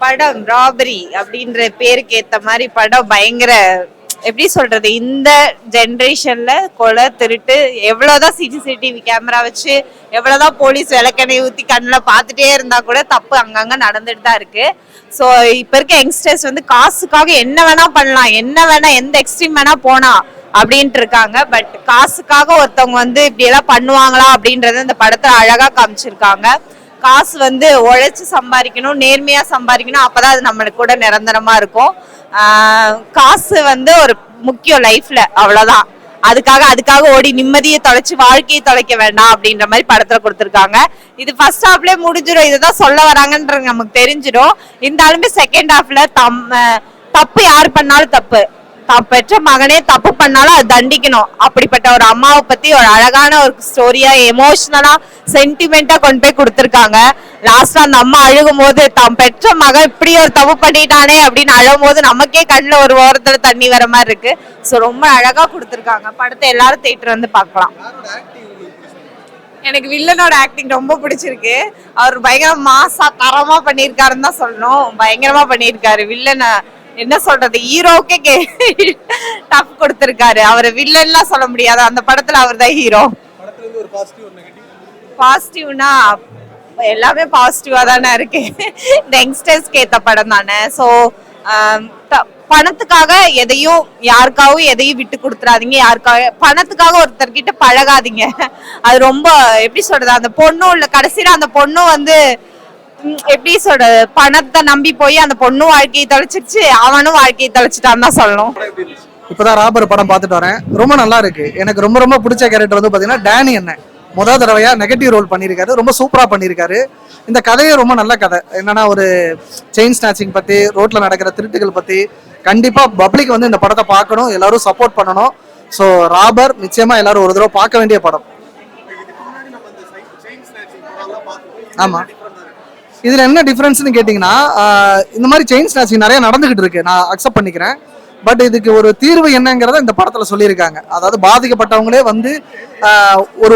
படம் ராபரி அப்படின்ற பேருக்கு ஏத்த மாதிரி படம் பயங்கர எப்படி சொல்றது, இந்த ஜென்ரேஷன்ல கொலை திருட்டு எவ்வளவுதான் சிசிடிவி கேமரா வச்சு எவ்வளவுதான் போலீஸ் விளக்கெண்ணெய் ஊத்தி கண்ணுல பாத்துட்டே இருந்தா கூட தப்பு அங்கங்க நடந்துட்டு தான் இருக்கு. ஸோ இப்ப இருக்க யங்ஸ்டர்ஸ் வந்து காசுக்காக என்ன வேணா பண்ணலாம், என்ன வேணா எந்த எக்ஸ்ட்ரீம் வேணா போனா அப்படின்ட்டு இருக்காங்க. பட் காசுக்காக ஒருத்தவங்க வந்து இப்படி எல்லாம் பண்ணுவாங்களா அப்படின்றத இந்த படத்துல அழகா காமிச்சிருக்காங்க. காசு வந்து உழைச்சு சம்பாதிக்கணும், நேர்மையா சம்பாதிக்கணும், அப்பதான் அது நம்மளுக்கு கூட நிரந்தரமா இருக்கும். காசு வந்து ஒரு முக்கியம் லைஃப்ல, அவ்வளவுதான். அதுக்காக ஓடி நிம்மதியை தொலைச்சு வாழ்க்கையை தொலைக்க வேண்டாம் அப்படின்ற மாதிரி படத்துல கொடுத்துருக்காங்க. இது ஃபர்ஸ்ட் ஹாஃப்ல முடிஞ்சிடும், இதுதான் சொல்ல வராங்கன்றது நமக்கு தெரிஞ்சிடும். இருந்தாலுமே செகண்ட் ஹாஃப்ல தப்பு யார் பண்ணாலும் தப்பு, தான் பெற்ற மகனே தப்பு பண்ணாலும் அது தண்டிக்கணும். அப்படிப்பட்ட ஒரு அம்மாவை பத்தி ஒரு அழகான ஒரு ஸ்டோரியா எமோஷனலா சென்டிமெண்டா கொண்டு போய் கொடுத்துருக்காங்க. லாஸ்டா அந்த அம்மா அழுகும் போது தான் பெற்ற மகன் இப்படி ஒரு தப்பு பண்ணிட்டானே அப்படின்னு அழும் போது நமக்கே கண்ணுல ஒரு ஓரத்துல தண்ணி வர மாதிரி இருக்கு. ஸோ ரொம்ப அழகா கொடுத்துருக்காங்க படத்தை. எல்லாரும் தியேட்டர் வந்து பார்க்கலாம். எனக்கு வில்லனோட ஆக்டிங் ரொம்ப பிடிச்சிருக்கு. அவர் பயங்கர மாசா தரமா பண்ணியிருக்காருன்னு தான் சொல்லணும். பயங்கரமா பண்ணியிருக்காரு. வில்லனை என்ன சொல்றது, ஹீரோக்கே டஃப் கொடுத்திருக்காரு. அவர் வில்லன்லாம் சொல்ல முடியாது, அந்த படத்துல அவர் தான் ஹீரோ. பாசிட்டிவ்னா எல்லாமே பாசிட்டிவா தானே இருக்கு. இந்த யங்ஸ்டர்ஸ்க்கு ஏத்த படம் தானே. ஸோ பணத்துக்காக எதையும் யாருக்காகவும் எதையும் விட்டு கொடுத்துறாதீங்க. யாருக்காக பணத்துக்காக ஒருத்தர்கிட்ட பழகாதீங்க. அது ரொம்ப எப்படி சொல்றது, அந்த பொண்ணும் இல்ல கடைசியில அந்த பொண்ணும் வந்து எப்படி சொல்றது, பணத்தை நம்பி போய் அந்த பொண்ணும் வாழ்க்கையை தொலைச்சிருச்சு, அவனும் வாழ்க்கையை தொலைச்சிட்டான்னு தான் சொல்லணும். இப்பதான் ராபர் படம் பார்த்துட்டு வரேன். ரொம்ப நல்லா இருக்கு. எனக்கு ரொம்ப ரொம்ப பிடிச்ச கேரக்டர் வந்து பாத்தீங்கன்னா டேனி அண்ணன். முதல் தடவையா நெகட்டிவ் ரோல் பண்ணியிருக்காரு. ரொம்ப சூப்பரா பண்ணியிருக்காரு. இந்த கதையே ரொம்ப நல்ல கதை. என்னன்னா ஒரு செயின் ஸ்நாச்சிங் பத்தி, ரோட்ல நடக்கிற திருட்டுகள் பத்தி. கண்டிப்பா பப்ளிக் வந்து இந்த படத்தை பார்க்கணும், எல்லாரும் சப்போர்ட் பண்ணணும். ஸோ ராபர் நிச்சயமா எல்லாரும் ஒரு தடவை பார்க்க வேண்டிய படம். ஆமா, இதுல என்ன டிஃபரன்ஸ்னு கேட்டீங்கன்னா, இந்த மாதிரி செயின் ஸ்நாச்சிங் நிறைய நடந்துகிட்டு இருக்கு, நான் அக்செப்ட் பண்ணிக்கிறேன். பட் இதுக்கு ஒரு தீர்வு என்னங்கிறத இந்த படத்துல சொல்லியிருக்காங்க. அதாவது பாதிக்கப்பட்டவங்களே வந்து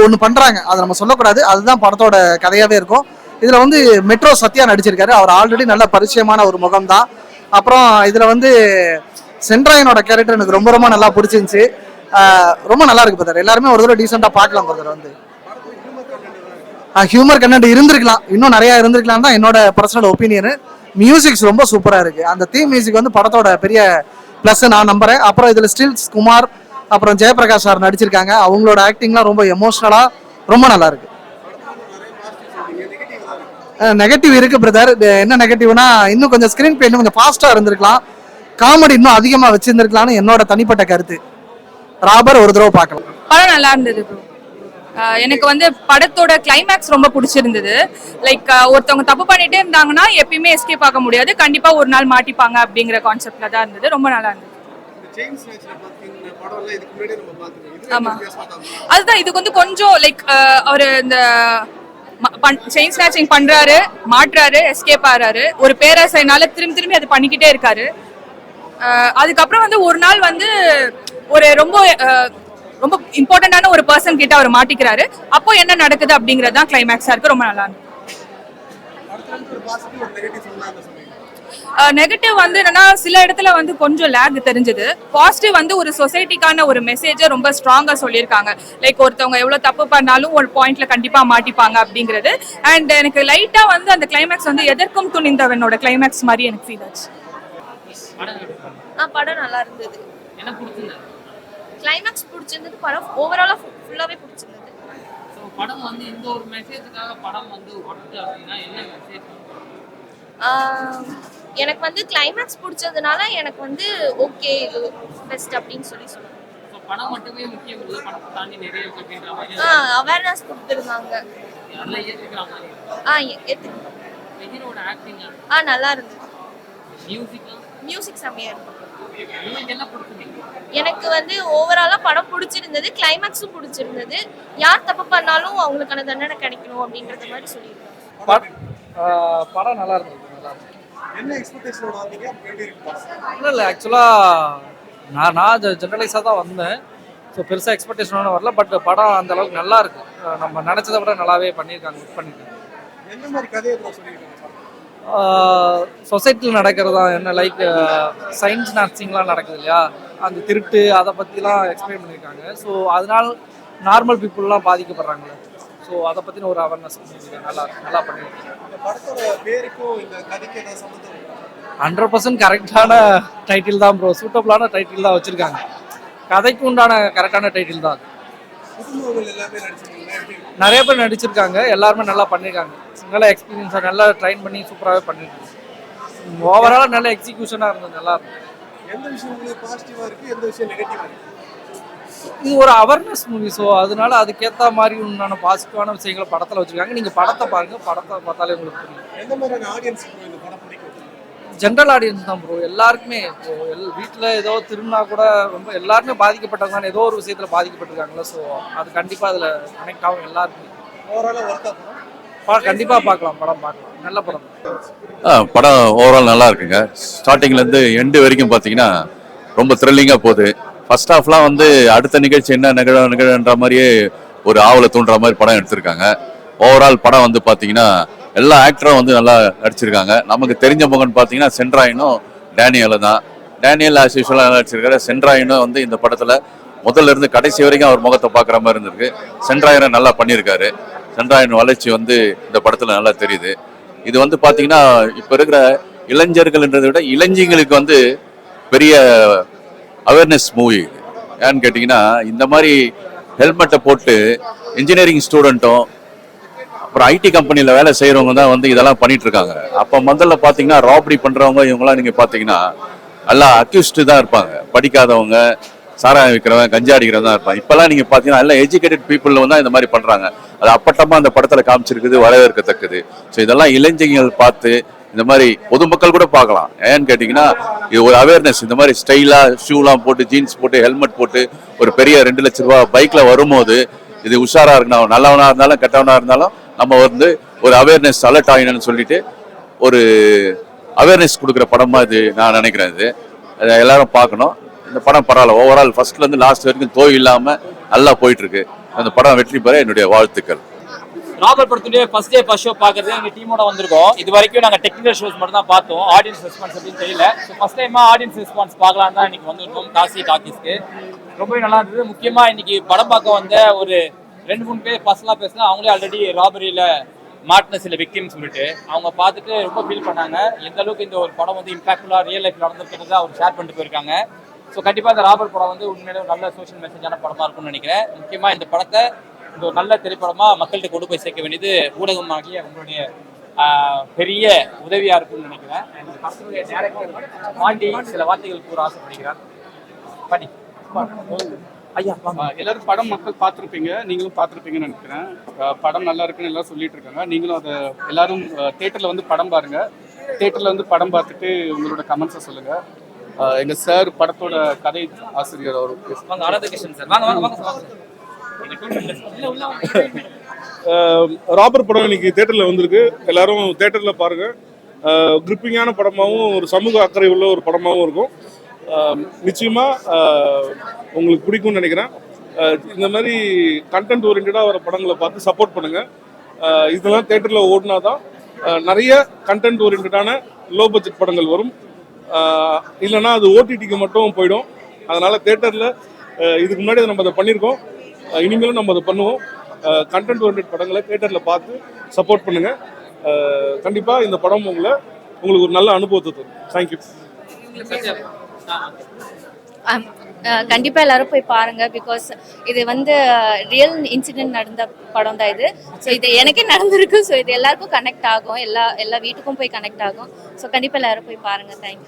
ஒன்று பண்றாங்க, அதை நம்ம சொல்லக்கூடாது. அதுதான் படத்தோட கதையாவே இருக்கும். இதுல வந்து மெட்ரோ சத்யா நடிச்சிருக்காரு. அவர் ஆல்ரெடி நல்ல பரிச்சயமான ஒரு முகம் தான். அப்புறம் இதுல வந்து சென்ட்ராயனோட கேரக்டர் எனக்கு ரொம்ப ரொம்ப நல்லா பிடிச்சிருந்துச்சு. ரொம்ப நல்லா இருக்கு பிரதர். எல்லாருமே ஒரு தடவை டீசெண்டா பார்க்கலாம் பிரதர். வந்து ஹியூமர் கண்டென்ட் இருந்திருக்கலாம், இன்னும் நிறைய இருந்திருக்கலாம் தான் என்னோட பர்சனல் ஒப்பீனியன். மியூசிக்ஸ் ரொம்ப சூப்பரா இருக்கு. அந்த தீம் மியூசிக் வந்து படத்தோட பெரிய பிளஸ் நான் நம்புறேன். அப்புறம் இதுல ஸ்டில்ஸ் குமார் அப்புறம் ஜெயபிரகாஷ் சார் நடிச்சிருக்காங்க. அவங்களோட ஆக்டிங்லாம் ரொம்ப எமோஷனலா ரொம்ப நல்லா இருக்கு. நெகட்டிவ் இருக்கு பிரதர். என்ன நெகட்டிவ்னா, இன்னும் கொஞ்சம் ஸ்கிரீன் பிளே இன்னும் கொஞ்சம் ஃபாஸ்டா இருந்திருக்கலாம், காமெடி இன்னும் அதிகமா வச்சிருந்திருக்கலாம்னு என்னோட தனிப்பட்ட கருத்து. ராபர் ஒரு தடவை பார்க்கலாம். படம் நல்லா இருந்தது. எனக்கு வந்து படத்தோட கிளைமேக்ஸ் ரொம்ப பிடிச்சிருந்தது. லைக் ஒருத்தவங்க தப்பு பண்ணிட்டே இருந்தாங்கன்னா எப்பயுமே எஸ்கேப் ஆக முடியாது, கண்டிப்பா ஒரு நாள் மாட்டிப்பாங்க அப்படிங்கிற கான்செப்ட்ல தான் இருந்தது. ரொம்ப நல்லா இருந்தது. ஆமா, அதுதான். இதுக்கு வந்து கொஞ்சம் லைக் அவரு இந்த செயின் ஸ்நாச்சிங் பண்றாரு, மாட்டுறாரு, எஸ்கேப் ஆறாரு. ஒரு பேராசைனால திரும்பி அது பண்ணிக்கிட்டே இருக்காரு. அதுக்கப்புறம் வந்து ஒரு நாள் வந்து ஒரு ரொம்ப இம்பார்ட்டன்டான ஒரு பர்சன் கிட்ட அவர் மாட்டிக்கிறாரு. அப்போ என்ன நடக்குது அப்படிங்கறது தான் கிளைமேக்ஸா இருக்கு. ரொம்ப நல்லா இருக்கு. நெகட்டிவ் வந்து என்னன்னா, சில இடத்துல வந்து கொஞ்சம் லேக் தெரிஞ்சது. பாசிட்டிவ் வந்து ஒரு சொசைட்டிக்கான ஒரு மெசேஜை ரொம்ப ஸ்ட்ராங்கா சொல்லியிருக்காங்க. லைக் ஒருத்தவங்க எவ்வளவு தப்பு பண்ணாலும் ஒரு பாயிண்ட்ல கண்டிப்பா மாட்டிப்பாங்க அப்படிங்கிறது. அண்ட் எனக்கு லைட்டா வந்து அந்த கிளைமேக்ஸ் வந்து எதற்கும் துணிந்தவனோட கிளைமேக்ஸ் மாதிரி எனக்கு ஃபீல் ஆச்சு. படம் நல்லா இருந்தது. என்ன பிடிச்சிருந்தது? கிளைமேக்ஸ் பிடிச்சிருந்தது. படம் ஓவராலா ஃபுல்லாவே பிடிச்சிருந்தது. சோ படம் வந்து இந்த ஒரு மெசேஜ்க்காக படம் வந்து ஓடுது அப்படினா என்ன மெசேஜ்? எனக்கு வந்து கிளைமேக்ஸ் பிடிச்சதுனால எனக்கு வந்து ஓகே இது பெஸ்ட் அப்படினு சொல்லுவேன். சோ படம் மட்டுமே முக்கியம் இல்ல, படத்தை தாண்டி நிறைய இருக்குன்ற மாதிரி அவேர்னஸ் கொடுத்திருந்தாங்க. நல்லா ஏத்துக்கிற மாதிரி. ஏத்துக்கிற. ஹீரோட ஆக்டிங் நல்லா இருந்துச்சு. மியூசிக் செமையா இருந்துச்சு. உங்களுக்கு என்ன பிடிச்சிருந்தது? எனக்கு வந்து ஓவராலா படம் பிடிச்சிருந்தது. கிளைமேக்ஸும் பிடிச்சிருந்தது. யார் தப்பு பண்ணாலும் அவங்களுக்கான தண்டனை கிடைக்கணும் அப்படிங்கறத மாதிரி சொல்லியிருக்காங்க. படம் நல்லா இருந்தது. நல்லா இருந்துச்சு. என்ன எக்ஸ்பெக்டேஷனோட வந்தீங்க? எப்படி இருக்கு? இல்ல ஆக்சுவலா நான் ஜெனரலைஸா தான் வந்தேன். ஸோ பெருசாக எக்ஸ்பெக்டேஷனோட வரல. பட் படம் அந்த அளவுக்கு நல்லா இருக்கு. நம்ம நினைச்சதை விட நல்லாவே பண்ணியிருக்காங்க. என்ன மாதிரி கதையை சொல்லியிருக்காங்க? சொசைட்டியில் நடக்கிறதா என்ன லைக் சயின்ஸ் நர்சிங்லாம் நடக்குது இல்லையா, அந்த திருட்டு அதை பற்றிலாம் எக்ஸ்பிளைன் பண்ணியிருக்காங்க. ஸோ அதனால் நார்மல் பீப்புளெலாம் பாதிக்கப்படுறாங்களே, ஸோ அதை பற்றின ஒரு அவேர்னஸ் நல்லா பண்ணியிருக்காங்க. இந்த படத்தோட பேருக்கும் இந்த கதைக்கு ஏதாவது சம்மந்தம் இருக்கா? 100% கரெக்டான டைட்டில் தான் ப்ரோ, சூட்டபிளான டைட்டில் தான் வச்சுருக்காங்க. கதைக்கு உண்டான கரெக்டான டைட்டில் தான். புதுமுகங்கள் எல்லாமே நடிச்சிருக்கீங்க, எப்படி இருக்கு? நிறைய பேர் நடிச்சிருக்காங்க, எல்லாருமே நல்லா பண்ணியிருக்காங்க. நல்ல எக்ஸ்பீரியன்ஸாக நல்லா ட்ரைன் பண்ணி சூப்பராகவே பண்ணியிருக்காங்க. ஓவராலாக நல்ல எக்ஸிக்யூஷனாக இருந்தது, நல்லா இருக்கும். எந்த விஷயம் உங்களுக்கு பாசிட்டிவா இருக்கு, எந்த விஷயம் நெகட்டிவா இருக்கு? இது ஒரு அவேர்னஸ் மூவி, ஸோ அதனால அதுக்கேற்ற மாதிரி உண்டான பாசிட்டிவான விஷயங்களை படத்தில் வச்சுருக்காங்க. நீங்கள் படத்தை பாருங்கள், படத்தை பார்த்தாலே உங்களுக்கு புரியும். எந்த மாதிரியான ஆடியன்ஸுக்கு இந்த படம் பிடிக்கும்? ஜென்ரல் ஆடியன்ஸ் தான் ப்ரோ, எல்லாருக்குமே. இப்போ வீட்டில் ஏதோ திரும்பினா கூட ரொம்ப எல்லாருமே பாதிக்கப்பட்டவங்க, ஏதோ ஒரு விஷயத்தில் பாதிக்கப்பட்டிருக்காங்களா, ஸோ அது கண்டிப்பாக அதில் கனெக்ட் ஆகும் எல்லாருக்குமே. ஓவராலா ஒர்த்தா படம்? கண்டிப்பாக பார்க்கலாம், படம் பார்க்கலாம், நல்ல படம். படம் ஓவரால் நல்லா இருக்குங்க. ஸ்டார்டிங்லேருந்து எண்டு வரைக்கும் பார்த்தீங்கன்னா ரொம்ப த்ரில்லிங்காக போகுது. ஃபர்ஸ்ட் ஹாஃப்லாம் வந்து அடுத்த நிகழ்ச்சி என்ன நிகழ்ன்ற மாதிரியே ஒரு ஆவலை தூண்டுற மாதிரி படம் எடுத்திருக்காங்க. ஓவரால் படம் வந்து பார்த்தீங்கன்னா எல்லா ஆக்டரும் வந்து நல்லா நடிச்சிருக்காங்க. நமக்கு தெரிஞ்ச முகன் பார்த்தீங்கன்னா சென்ட்ராயினும் டேனியலும் தான். டேனியல் ஆஸ் யூஷுவலாக நடிச்சிருக்காரு. சென்ட்ராயினும் வந்து இந்த படத்தில் முதல்ல இருந்து கடைசி வரைக்கும் அவர் முகத்தை பார்க்குற மாதிரி இருந்திருக்கு. சென்ட்ராயனை நல்லா பண்ணியிருக்காரு. சென்ட்ராயன் வளர்ச்சி வந்து இந்த படத்தில் நல்லா தெரியுது. இது வந்து பார்த்தீங்கன்னா இப்போ இருக்கிற இளைஞர்கள்ன்றதை விட இளைஞர்களுக்கு வந்து பெரிய அவேர்னஸ் மூவி. ஏன்னு கேட்டிங்கன்னா இந்த மாதிரி ஹெல்மெட்டை போட்டு இன்ஜினியரிங் ஸ்டூடெண்ட்டும் அப்புறம் ஐடி கம்பெனியில் வேலை செய்கிறவங்க தான் வந்து இதெல்லாம் பண்ணிட்டு இருக்காங்க. அப்போ முதல்ல பார்த்தீங்கன்னா ராபரி பண்ணுறவங்க இவங்களாம் நீங்கள் பார்த்தீங்கன்னா எல்லாம் அக்யூஸ்டு தான் இருப்பாங்க. படிக்காதவங்க, சாராயம் விற்கிறவங்க, கஞ்சா அடிக்கிறவங்க தான் இருப்பாங்க. இப்போல்லாம் நீங்கள் பார்த்தீங்கன்னா எல்லாம் எஜுகேட்டட் பீப்புள் வந்து இந்த மாதிரி பண்ணுறாங்க. அது அப்பட்டமாக அந்த படத்தில் காமிச்சிருக்குது, வரவேற்கத்தக்கது. ஸோ இதெல்லாம் இளைஞர்கள் பார்த்து இந்த மாதிரி பொதுமக்கள் கூட பார்க்கலாம். ஏன்னு கேட்டிங்கன்னா இது ஒரு அவேர்னஸ். இந்த மாதிரி ஸ்டைலாக ஷூலாம் போட்டு, ஜீன்ஸ் போட்டு, ஹெல்மெட் போட்டு ஒரு பெரிய 2 லட்ச ரூபா பைக்கில் வரும்போது இது உஷாராக இருக்கணும். நல்லவனாக இருந்தாலும் கெட்டவனாக இருந்தாலும் நம்ம வந்து ஒரு அவேர்னஸ் அலர்ட் ஆகணும்னு சொல்லிட்டு ஒரு அவேர்னஸ் கொடுக்குற படமாக இது நான் நினைக்கிறேன். இது அதை எல்லாரும் பார்க்கணும். இந்த படம் பரவாயில்ல, ஓவரால் ஃபர்ஸ்ட்லேருந்து லாஸ்ட் வரைக்கும் தோய் இல்லாமல் நல்லா போயிட்டுருக்கு. அந்த படம் வெற்றி பெற என்னுடைய வாழ்த்துக்கள். ராபர்ட் படத்துடைய ஃபர்ஸ்ட் டே ஃபர்ஸ்ட் ஷோ பார்க்கறது எங்கள் டீமோட வந்திருக்கோம். இது வரைக்கும் நாங்கள் டெக்னிக்கல் ஷோஸ் மட்டும் தான் பார்த்தோம். ஆடியன்ஸ் ரெஸ்பான்ஸ் அப்படின்னு தெரியல. ஸோ ஃபர்ஸ்ட் டைமாக ஆடியன்ஸ் ரெஸ்பான்ஸ் பார்க்கலாம் தான் இன்னைக்கு வந்திருக்கோம் காசி டாக்கீஸ்க்கு. ரொம்பவே நல்லா இருந்தது. முக்கியமாக இன்னைக்கு படம் பார்க்க வந்த ஒரு 2-3 பேர் பர்சனலாக பேசினா அவங்களே ஆல்ரெடி ராபரியில் மாட்டின சில விக்டிம்ஸ் சொல்லிட்டு அவங்க பார்த்துட்டு ரொம்ப ஃபீல் பண்ணாங்க. எந்த அளவுக்கு இந்த ஒரு படம் வந்து இம்பாக்ட்ஃபுல்லாக ரியல் லைஃப் நடந்திருக்கிறது அவர் ஷேர் பண்ணிட்டு போயிருக்காங்க. ஸோ கண்டிப்பாக இந்த ராபர்ட் படம் வந்து உண்மையிலே ஒரு நல்ல சோஷியல் மெசேஜான படமாக இருக்கும்னு நினைக்கிறேன். முக்கியமாக இந்த படத்தை இந்த ஒரு நல்ல திரைப்படமாக மக்கள்கிட்ட கொண்டு போய் சேர்க்க வேண்டியது ஊடகமாகிய உங்களுடைய பெரிய உதவியாக இருக்கும்னு நினைக்கிறேன். படத்துடைய டேரக்டர் பாண்டி சில வார்த்தைகள் கூற ஆசைப்படுகிறார். பாண்டி ஐயா, எல்லாரும் படம் மக்கள் பார்த்துருப்பீங்க, நீங்களும் பார்த்துருப்பீங்கன்னு நினைக்கிறேன். படம் நல்லா இருக்குன்னு எல்லாரும் சொல்லிட்டு இருக்காங்க. நீங்களும் அதை எல்லாரும் தேட்டரில் வந்து படம் பாருங்க. தேட்டரில் வந்து படம் பார்த்துட்டு உங்களோட கமெண்ட்ஸை சொல்லுங்க. எங்க சார் படத்தோட கதை ஆசிரியர் அவர் ராபர்ட் படம் இன்னைக்கு தேட்டரில் வந்திருக்கு. எல்லாரும் தேட்டரில் பாருங்க. கிரிப்பிங்கான படமாகவும் ஒரு சமூக அக்கறை உள்ள ஒரு படமாகவும் இருக்கும். நிச்சயமா உங்களுக்கு பிடிக்கும்னு நினைக்கிறேன். இந்த மாதிரி கண்டென்ட் ஓரியன்டாக வர படங்களை பார்த்து சப்போர்ட் பண்ணுங்க. இதெல்லாம் தேட்டரில் ஓடினா தான் நிறைய கண்டென்ட் ஓரியன்டான லோ பட்ஜெட் படங்கள் வரும். இல்லைன்னா அது ஓடிடிக்கு மட்டும் போயிடும். அதனால தேட்டரில் இதுக்கு முன்னாடி நம்ம அதை பண்ணியிருக்கோம், இனிமேலும் நம்ம அதை பண்ணுவோம். கண்டென்ட் ஓரியன்ட் படங்களை தேட்டரில் பார்த்து சப்போர்ட் பண்ணுங்க. கண்டிப்பாக இந்த படம் உங்களுக்கு ஒரு நல்ல அனுபவத்தை தரும். தேங்க்யூ. கண்டிப்பாக எல்லாரும் போய் பாருங்க. பிகாஸ் இது வந்து ரியல் இன்சிடென்ட் நடந்த படம் தான் இது. ஸோ இது எனக்கே நடந்திருக்கு. ஸோ இது எல்லாருக்கும் கனெக்ட் ஆகும், எல்லா வீட்டுக்கும் போய் கனெக்ட் ஆகும். ஸோ கண்டிப்பாக எல்லாரும் போய் பாருங்க. தேங்க்யூ.